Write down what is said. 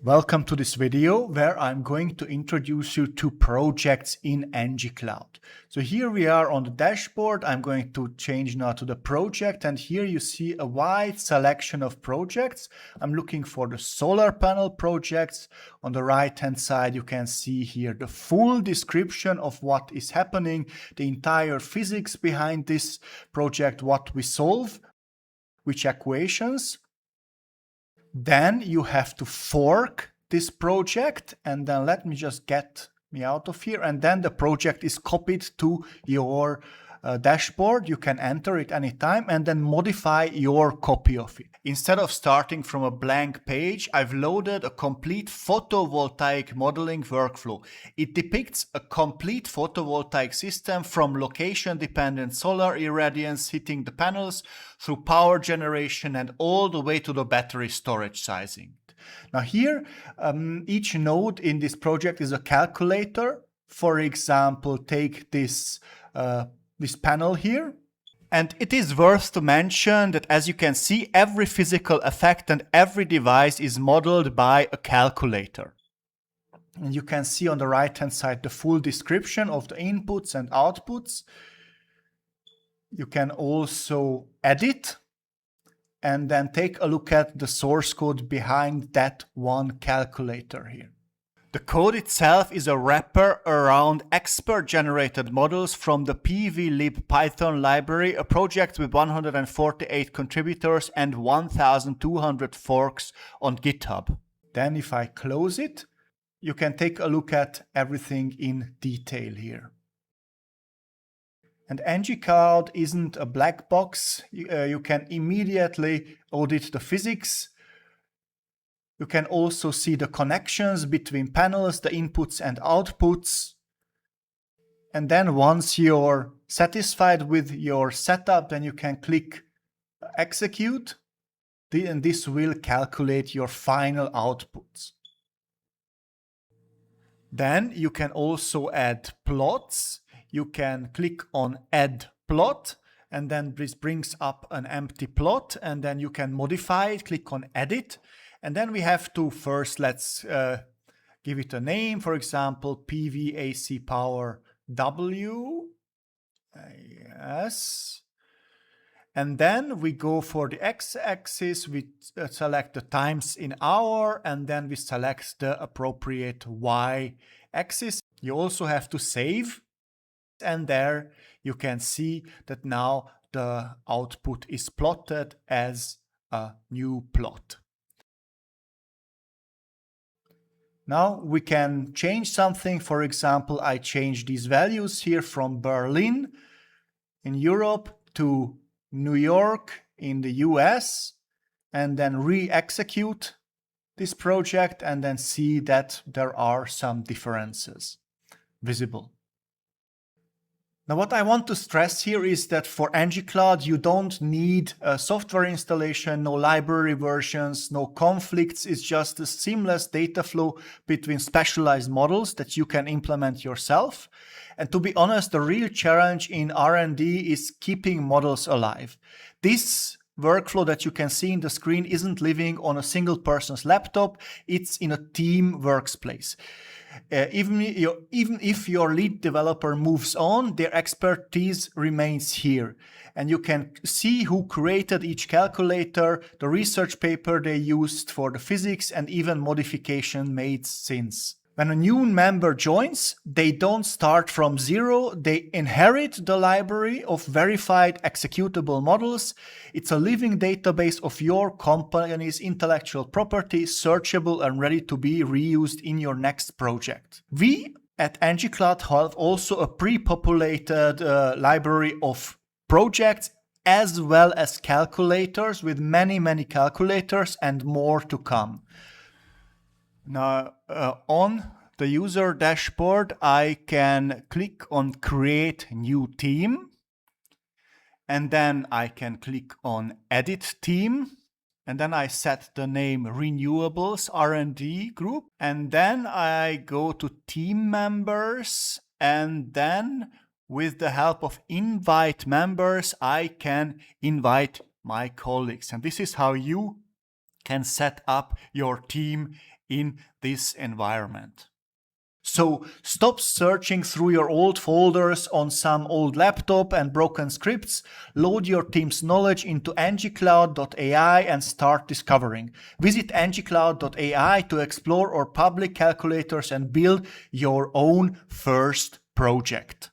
Welcome to this video where I'm going to introduce you to projects in engicloud. So here we are on the dashboard. I'm going to change now to the project, and here you see a wide selection of projects. I'm looking for the solar panel projects. On the right hand side you can see here the full description of what is happening, the entire physics behind this project, what we solve, which equations. Then you have to fork this project, and then let me just get me out of here, and then the project is copied to your dashboard. You can enter it anytime and then modify your copy of it. Instead of starting from a blank page, I've loaded a complete photovoltaic modeling workflow. It depicts a complete photovoltaic system from location-dependent solar irradiance hitting the panels through power generation and all the way to the battery storage sizing. Now here, each node in this project is a calculator. For example, take this panel here. And it is worth to mention that, as you can see, every physical effect and every device is modeled by a calculator. And you can see on the right hand side the full description of the inputs and outputs. You can also edit and then take a look at the source code behind that one calculator here. The code itself is a wrapper around expert-generated models from the PVlib Python library, a project with 148 contributors and 1,200 forks on GitHub. Then if I close it, you can take a look at everything in detail here. And engicloud isn't a black box. You can immediately audit the physics. You can also see the connections between panels, the inputs and outputs. And then once you're satisfied with your setup, then you can click execute, and this will calculate your final outputs. Then you can also add plots. You can click on add plot, and then this brings up an empty plot, and then you can modify it, click on edit. And then we have to first, let's give it a name, for example, PV AC power W. Yes. And then we go for the x-axis, we select the times in hour, and then we select the appropriate y-axis. You also have to save, and there you can see that now the output is plotted as a new plot. Now we can change something. For example, I change these values here from Berlin in Europe to New York in the US, and then re-execute this project and then see that there are some differences visible. Now what I want to stress here is that for engicloud you don't need a software installation, no library versions, no conflicts. It's just a seamless data flow between specialized models that you can implement yourself. And to be honest, the real challenge in R&D is keeping models alive. This workflow that you can see in the screen isn't living on a single person's laptop, it's in a team workspace. Even if your lead developer moves on, their expertise remains here. And you can see who created each calculator, the research paper they used for the physics, and even modification made since. When a new member joins, they don't start from zero, they inherit the library of verified executable models. It's a living database of your company's intellectual property, searchable and ready to be reused in your next project. We at engicloud have also a pre-populated library of projects as well as calculators, with many calculators and more to come. Now, on the user dashboard, I can click on Create New Team, and then I can click on Edit Team, and then I set the name Renewables R&D Group, and then I go to Team Members, and then with the help of Invite Members, I can invite my colleagues. And this is how you can set up your team in this environment. So stop searching through your old folders on some old laptop and broken scripts, load your team's knowledge into engicloud.ai and start discovering. Visit engicloud.ai to explore our public calculators and build your own first project.